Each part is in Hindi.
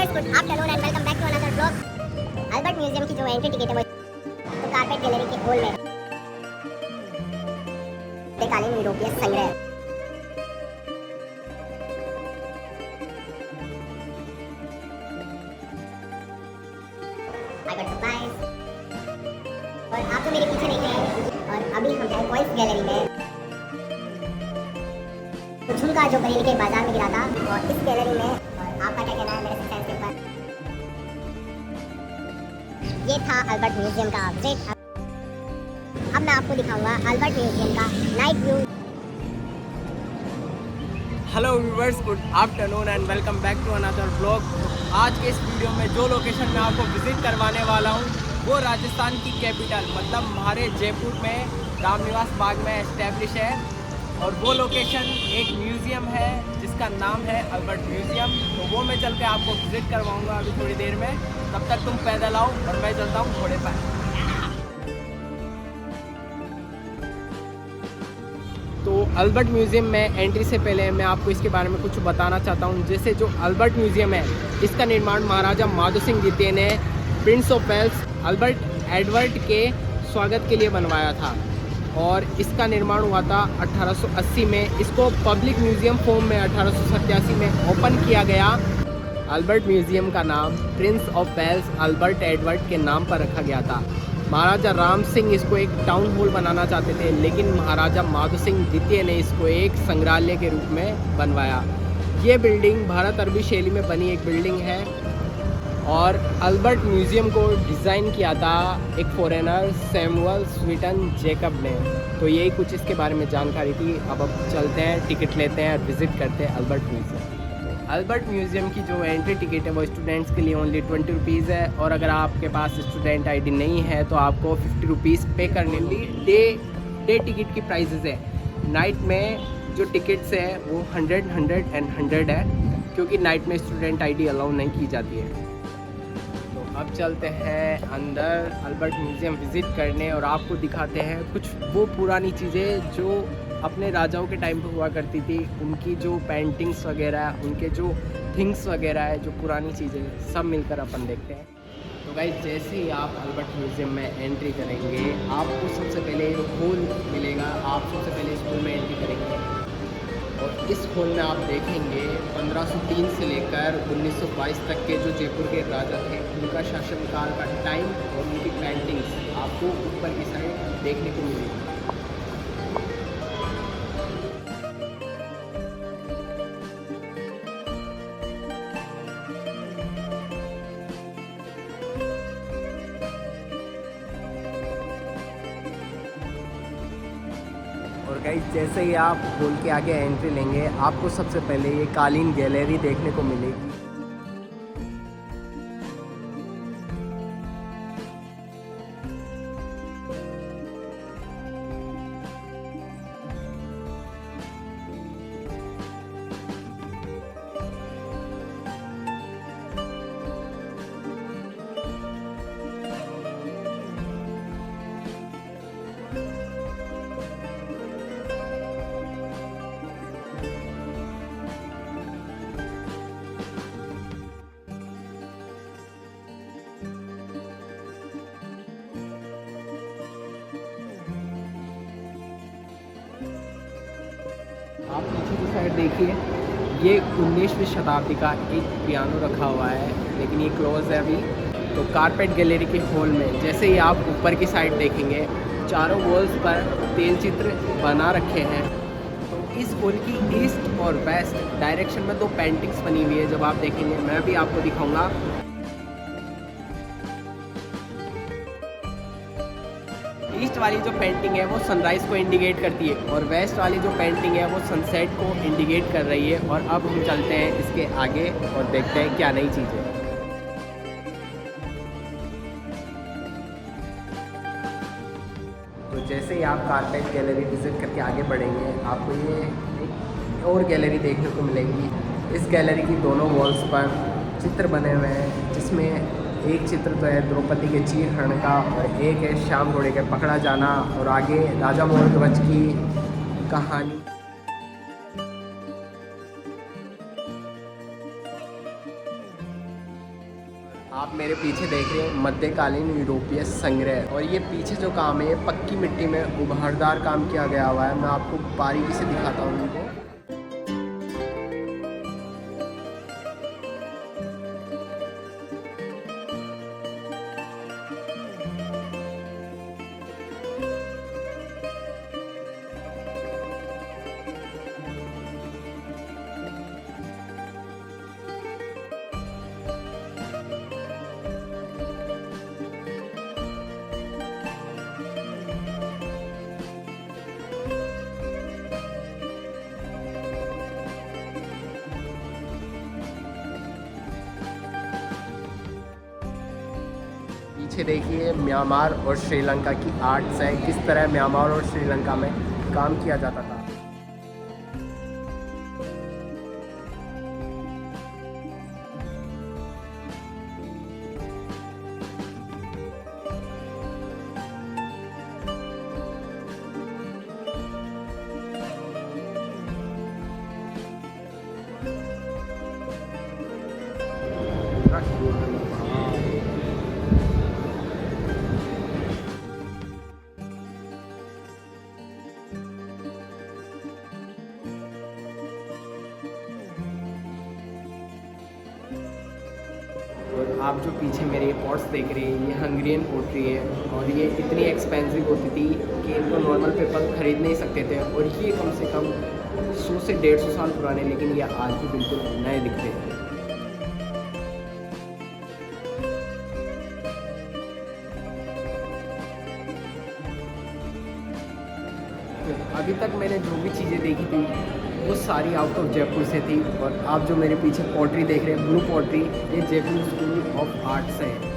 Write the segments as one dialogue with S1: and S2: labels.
S1: Viewers good afternoon and welcome back to another blog. Albert museum की जो एंट्री टिकट है वो तो कारपेट गैलरी के हॉल में कालीन यूरोपीय संग्रह। I got supplies। और आप तो मेरे पीछे नहीं हैं और अभी हम हैं कॉइन्स गैलरी में। तो झुमका जो बरेली के बाजार में गिरा था और इस गैलरी में, और आपका क्या कहना है मेरे सेंस के ऊपर? ये था अल्बर्ट म्यूजियम का विजिट। अब मैं आपको दिखाऊंगा अल्बर्ट म्यूजियम का night view.
S2: Hello viewers good afternoon and welcome back to another blog. आज के इस वीडियो में जो लोकेशन मैं आपको विजिट करवाने वाला हूँ वो राजस्थान की कैपिटल मतलब हमारे जयपुर में रामनिवास बाग में एस्टेब्लिश है। और वो लोकेशन एक म्यूज़ियम है जिसका नाम है अल्बर्ट म्यूज़ियम। तो वो मैं चल के आपको विजिट करवाऊँगा अभी थोड़ी देर में। तब तक तुम पैदल आओ और मैं चलता हूँ घोड़े पर। तो अल्बर्ट म्यूज़ियम में एंट्री से पहले मैं आपको इसके बारे में कुछ बताना चाहता हूँ। जैसे जो अल्बर्ट म्यूज़ियम है इसका निर्माण महाराजा माधो सिंह द्वितीय ने prince of Wales Albert Edward के स्वागत के लिए बनवाया था और इसका निर्माण हुआ था 1880 में। इसको पब्लिक म्यूज़ियम फॉर्म में 1887 में ओपन किया गया। अल्बर्ट म्यूज़ियम का नाम prince of Wales Albert Edward के नाम पर रखा गया था। महाराजा राम सिंह इसको एक टाउन हॉल बनाना चाहते थे लेकिन महाराजा माधो सिंह द्वितीय ने इसको एक संग्रहालय के रूप में बनवाया। ये बिल्डिंग भारत अरबी शैली में बनी एक बिल्डिंग है और अल्बर्ट म्यूज़ियम को डिज़ाइन किया था एक फॉरेनर सैमुअल स्वीटन जैकब ने। तो यही कुछ इसके बारे में जानकारी थी। अब चलते हैं, टिकट लेते हैं और विज़िट करते हैं अल्बर्ट म्यूज़ियम। अल्बर्ट म्यूज़ियम की जो एंट्री टिकट है वो स्टूडेंट्स के लिए ओनली 20 रुपीज़ है और अगर आपके पास स्टूडेंट आईडी नहीं है तो आपको 50 रुपीज़ पे करने लिए डे टिकट की प्राइजेज़ है। नाइट में जो टिकट्स है वो 100 है क्योंकि नाइट में स्टूडेंट आईडी अलाउ नहीं की जाती है। तो अब चलते हैं अंदर अल्बर्ट म्यूज़ियम विज़िट करने और आपको दिखाते हैं कुछ वो पुरानी चीज़ें जो अपने राजाओं के टाइम पर हुआ करती थी। उनकी जो पेंटिंग्स वगैरह, उनके जो थिंग्स वगैरह है, जो पुरानी चीज़ें सब मिलकर अपन देखते हैं। तो गाइस जैसे ही आप अल्बर्ट म्यूज़ियम में एंट्री करेंगे आपको सबसे पहले हॉल मिलेगा। आप सबसे पहले इस हॉल में एंट्री करेंगे और इस हॉल में आप देखेंगे 1503 से लेकर 1922 तक के जो जयपुर के राजा थे उनका शासनकाल का टाइम और उनकी पेंटिंग्स आपको ऊपर की साइड देखने को मिलेगी। और गाइस जैसे ही आप हॉल के आगे एंट्री लेंगे आपको सबसे पहले ये कालीन गैलरी देखने को मिलेगी। आप पीछे की साइड देखिए, ये 19वीं शताब्दी का एक पियानो रखा हुआ है लेकिन ये क्लोज है अभी। तो कारपेट गैलरी के हॉल में जैसे ही आप ऊपर की साइड देखेंगे चारों वॉल्स पर तेल चित्र बना रखे हैं। तो इस हॉल की ईस्ट और वेस्ट डायरेक्शन में दो पेंटिंग्स बनी हुई है। जब आप देखेंगे मैं भी आपको दिखाऊंगा। ईस्ट वाली जो पेंटिंग है वो सनराइज़ को इंडिकेट करती है और वेस्ट वाली जो पेंटिंग है वो सनसेट को इंडिकेट कर रही है। और अब हम चलते हैं इसके आगे और देखते हैं क्या नई चीज़ है। तो जैसे ही आप कारपेट गैलरी विज़िट करके आगे बढ़ेंगे आपको ये एक और गैलरी देखने को मिलेगी। इस गैलरी की दोनों वॉल्स पर चित्र बने हुए हैं जिसमें एक चित्र तो है द्रौपदी के चीर हरण का और एक है श्याम घोड़े के पकड़ा जाना और आगे राजा मोहन ध्वज की कहानी। आप मेरे पीछे देख रहे हैं मध्यकालीन यूरोपीय संग्रह, और ये पीछे जो काम है पक्की मिट्टी में उभारदार काम किया गया हुआ है। मैं आपको बारीकी से दिखाता हूँ इनको। पीछे देखिए म्यांमार और श्रीलंका की आर्ट्स है, किस तरह म्यांमार और श्रीलंका में काम किया जाता था। और आप जो पीछे मेरे ये पॉट्स देख रहे हैं, ये हंगरियन पोट्री है, और ये इतनी एक्सपेंसिव होती थी कि इनको नॉर्मल पीपल खरीद नहीं सकते थे। और ये कम से कम 100 से 150 साल पुराने, लेकिन ये आज भी बिल्कुल नए दिखते हैं। अभी तक मैंने जो भी चीज़ें देखी थी वो सारी आउट ऑफ जयपुर से थी। और आप जो मेरे पीछे पॉटरी देख रहे हैं, ब्लू पॉटरी, ये जयपुर स्कूल ऑफ आर्ट्स है।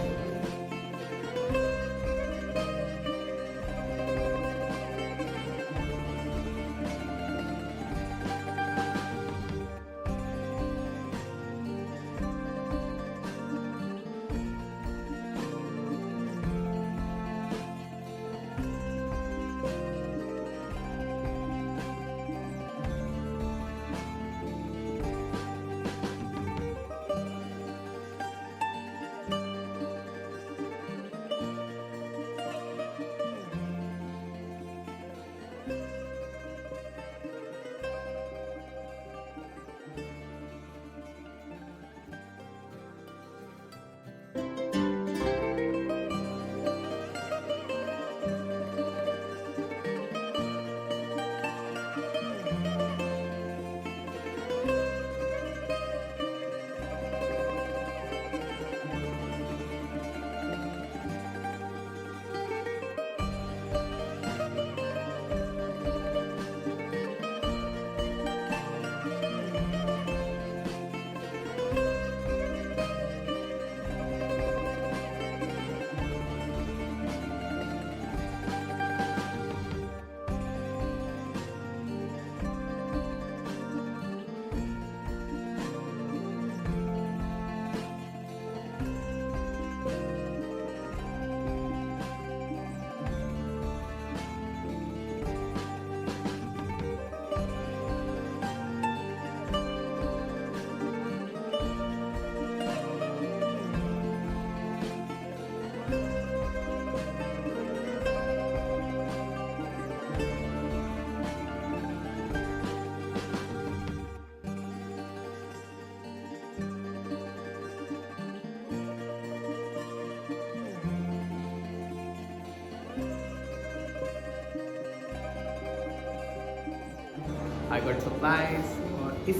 S2: I got supplies. और इस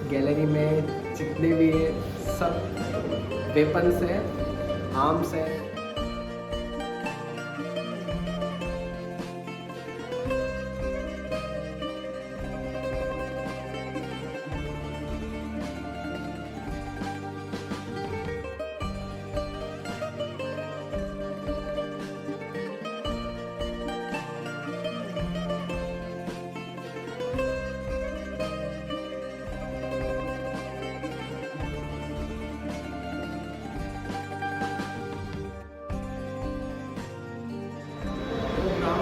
S2: गैलरी में जितने भी सब वेपन्स हैं, आर्म्स हैं।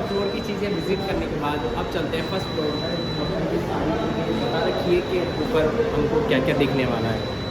S2: फ्लोर की चीज़ें विज़िट करने के बाद अब चलते हैं फर्स्ट फ्लोर पर। बता रखिए कि ऊपर हमको क्या क्या दिखने वाला है।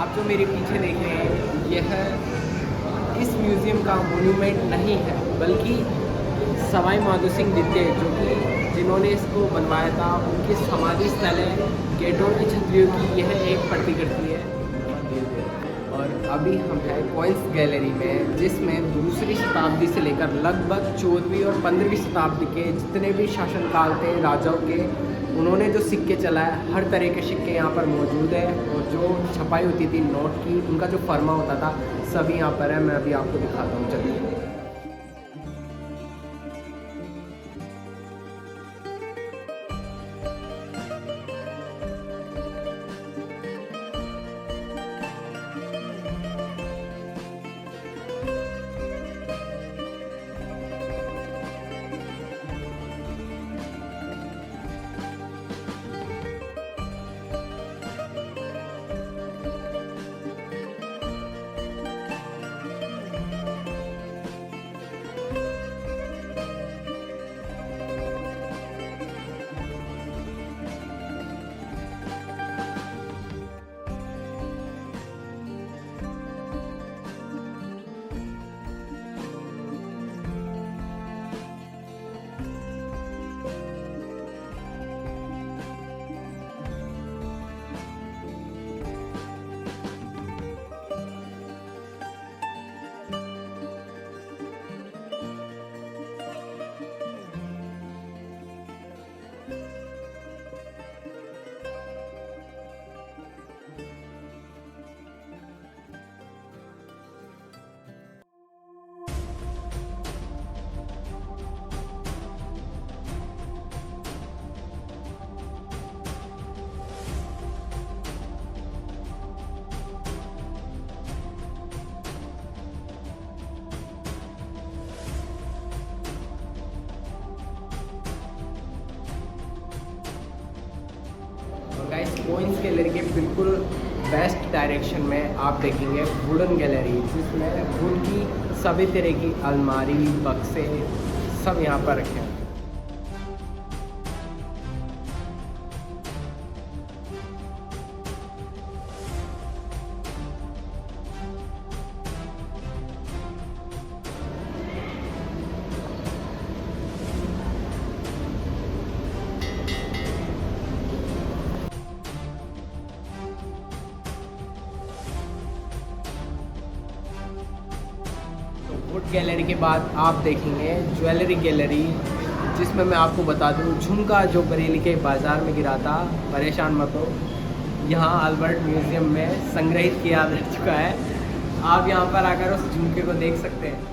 S2: आप जो मेरे पीछे देख रहे हैं यह इस म्यूज़ियम का मोन्यूमेंट नहीं है, बल्कि सवाई माधोसिंह द्वितीय जो कि जिन्होंने इसको बनवाया था उनकी समाधि स्थल है। गेटों की छतरियों की यह एक प्रतिकृति है। और अभी हम हैं कॉइन्स गैलरी में, जिसमें दूसरी शताब्दी से लेकर लगभग 14वीं और 15वीं शताब्दी के जितने भी शासनकाल थे राजाओं के, उन्होंने जो सिक्के चलाए हर तरह के सिक्के यहाँ पर मौजूद है। और जो छपाई होती थी नोट की, उनका जो फर्मा होता था सभी यहाँ पर है। मैं अभी आपको दिखाता हूँ, चलिए। गाइस, कॉइन्स गैलरी के बिल्कुल वेस्ट डायरेक्शन में आप देखेंगे वुडन गैलरी, जिसमें वुड की सभी तरह की अलमारी, बक्से सब यहाँ पर रखे हैं। वुड गैलरी के बाद आप देखेंगे ज्वेलरी गैलरी, जिसमें मैं आपको बता दूं झुमका जो बरेली के बाज़ार में गिरा था, परेशान मत हो, यहाँ अल्बर्ट म्यूज़ियम में संग्रहित किया जा चुका है। आप यहाँ पर आकर उस झुमके को देख सकते हैं।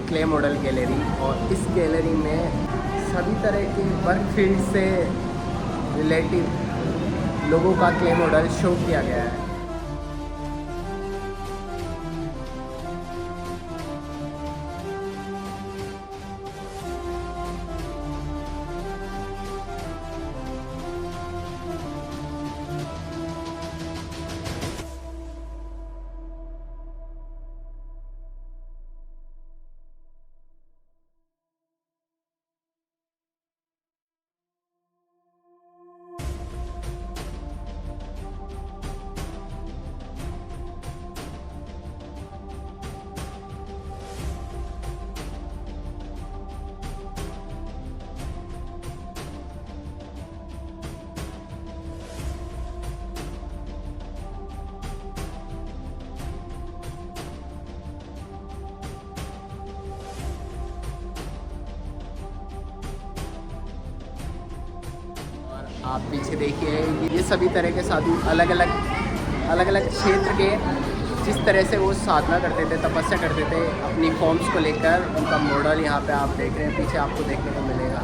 S2: क्ले मॉडल गैलरी, और इस गैलरी में सभी तरह के वर्क फील्ड से रिलेटिव लोगों का क्ले मॉडल शो किया गया है। आप पीछे देखिए, ये सभी तरह के साधु अलग अलग क्षेत्र के जिस तरह से वो साधना करते थे, तपस्या करते थे अपनी फॉर्म्स को लेकर, उनका मॉडल यहाँ पे आप देख रहे हैं, पीछे आपको देखने को मिलेगा।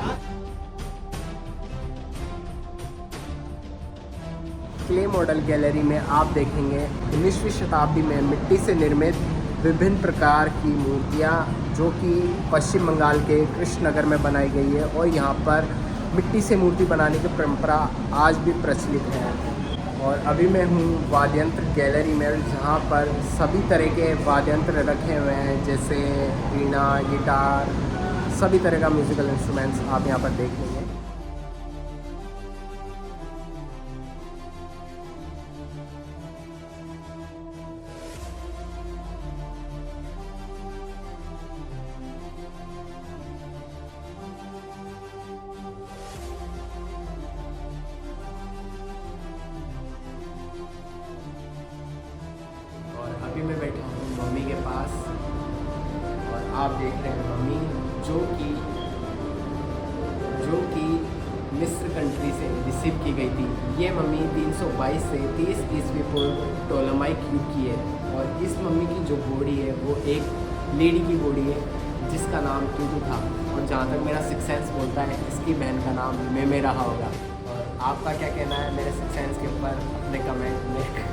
S2: क्ले मॉडल गैलरी में आप देखेंगे 19वीं शताब्दी में मिट्टी से निर्मित विभिन्न प्रकार की मूर्तियाँ, जो कि पश्चिम बंगाल के कृष्णनगर में बनाई गई है, और यहाँ पर मिट्टी से मूर्ति बनाने की परंपरा आज भी प्रचलित है। और अभी मैं हूँ वाद्ययंत्र गैलरी में, जहाँ पर सभी तरह के वाद्ययंत्र रखे हुए हैं, जैसे वीणा, गिटार, सभी तरह का म्यूज़िकल इंस्ट्रूमेंट्स आप यहाँ पर देख लेंगे। अभी मैं बैठा हूँ मम्मी के पास, और आप देख रहे हैं मम्मी जो कि मिस्र कंट्री से रिसीव की गई थी। ये मम्मी 322 से 30 ईस्वी पूर्व टोलेमाइक युग की है, और इस मम्मी की जो बॉडी है वो एक लेडी की बॉडी है, जिसका नाम टूटू था, और जहाँ तक मेरा सिक्स सेंस बोलता है इसकी बहन का नाम मेमे रहा होगा। और आपका क्या कहना है मेरे सिक्स सेंस के ऊपर, अपने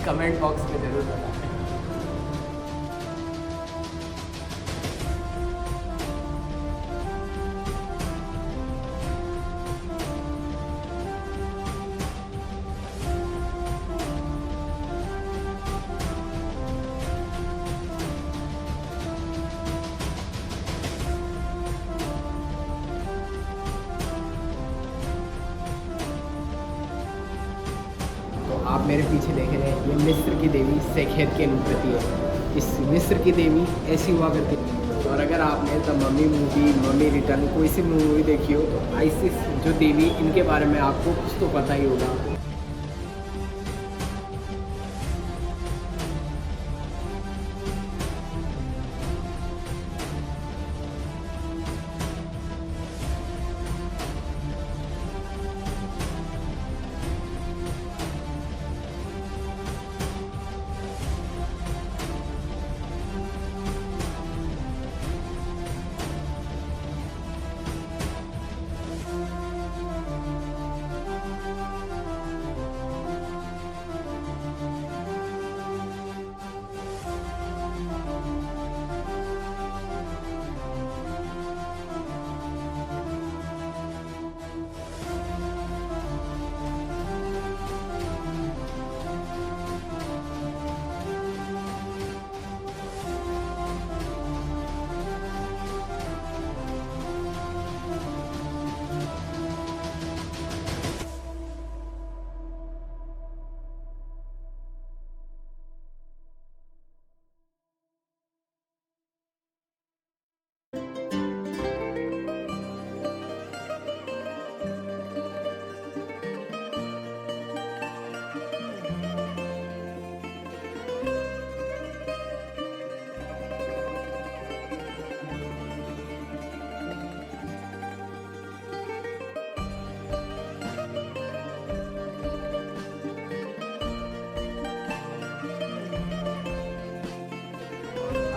S2: कमेंट बॉक्स में ज़रूर बताएं। आप मेरे पीछे देख रहे हैं, ये मिस्र की देवी सेखेत की अनुकृति है। इस मिस्र की देवी ऐसी हुआ करती है। और अगर आपने the mummy movie, mummy return, कोई सी मूवी देखी हो, तो आइसिस जो देवी, इनके बारे में आपको कुछ तो पता ही होगा।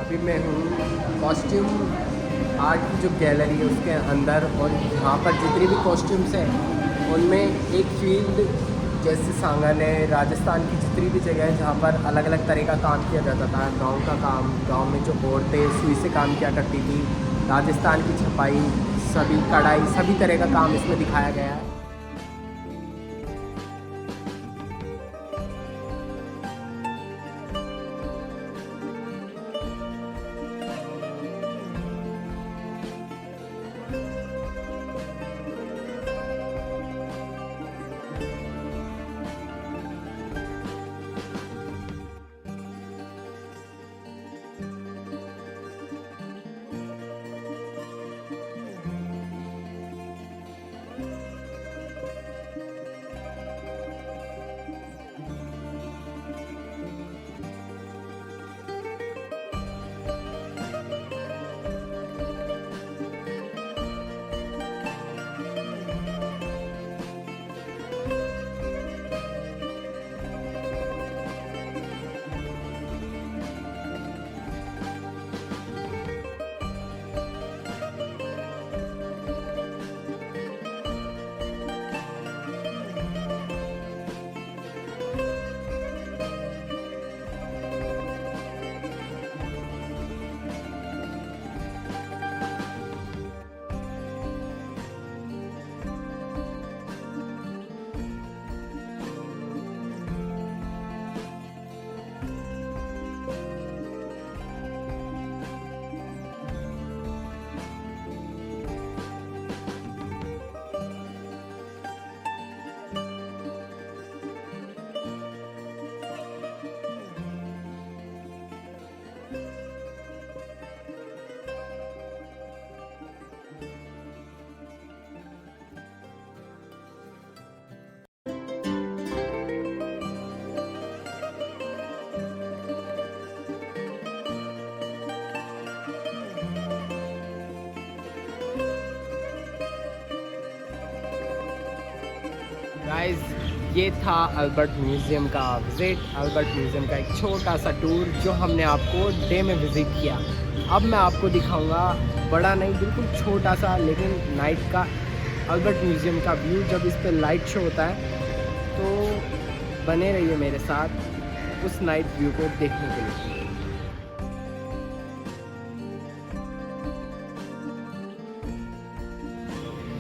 S2: अभी मैं हूँ कॉस्ट्यूम आर्ट की जो गैलरी है उसके अंदर, और यहाँ पर जितनी भी कॉस्ट्यूम्स हैं उनमें एक फील्ड जैसे सांगन है, राजस्थान की जितनी भी जगह है जहाँ पर अलग अलग तरह का काम किया जाता था, गांव का काम, गांव में जो औरतें सुई से काम किया करती थी, राजस्थान की छपाई, सभी कढ़ाई, सभी तरह का काम इसमें दिखाया गया है। गाइस ये था अल्बर्ट म्यूज़ियम का विज़िट, अल्बर्ट म्यूज़ियम का एक छोटा सा टूर जो हमने आपको डे में विज़िट किया। अब मैं आपको दिखाऊंगा बड़ा नहीं, बिल्कुल छोटा सा लेकिन नाइट का अल्बर्ट म्यूज़ियम का व्यू जब इस पे लाइट शो होता है। तो बने रहिए मेरे साथ उस नाइट व्यू को देखने के लिए।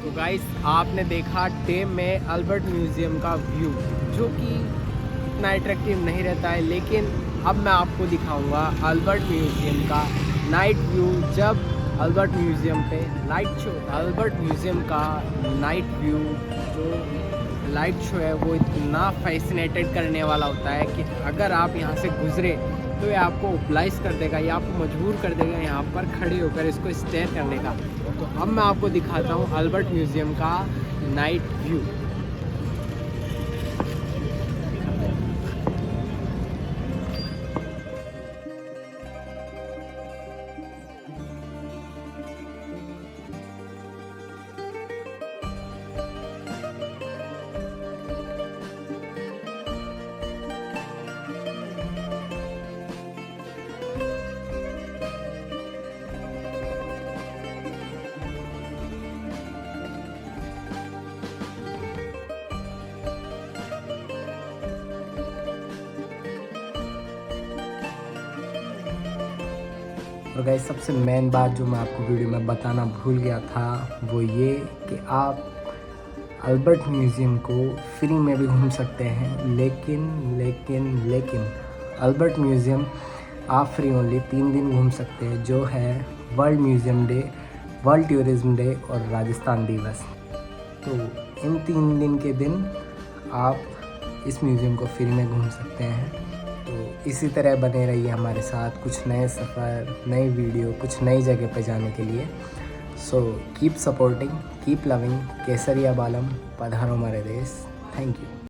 S2: तो गाइस आपने देखा डे में अल्बर्ट म्यूज़ियम का व्यू जो कि इतना अट्रैक्टिव नहीं रहता है, लेकिन अब मैं आपको दिखाऊंगा अल्बर्ट म्यूज़ियम का नाइट व्यू जब अल्बर्ट म्यूज़ियम पे लाइट शो। अल्बर्ट म्यूज़ियम का नाइट व्यू जो लाइट शो है वो इतना फैसिनेटेड करने वाला होता है कि अगर आप यहाँ से गुजरे तो ये आपको ओब्लाइज कर देगा, ये आपको मजबूर कर देगा यहाँ पर खड़े होकर इसको स्टेयर करने का। तो अब मैं आपको दिखाता हूँ अल्बर्ट म्यूज़ियम का नाइट व्यू। और गाइस सबसे मेन बात जो मैं आपको वीडियो में बताना भूल गया था वो ये कि आप अल्बर्ट म्यूज़ियम को फ्री में भी घूम सकते हैं, लेकिन अल्बर्ट म्यूज़ियम आप फ्री ओनली 3 दिन घूम सकते हैं, जो है world museum day, world tourism day और राजस्थान दिवस। तो इन 3 दिन के दिन आप इस म्यूज़ियम को फ्री में घूम सकते हैं। तो इसी तरह बने रहिए हमारे साथ कुछ नए सफ़र, नई वीडियो, कुछ नई जगह पे जाने के लिए। So keep supporting, keep loving, केसरिया बालम, पधारो हमारे देश। Thank you.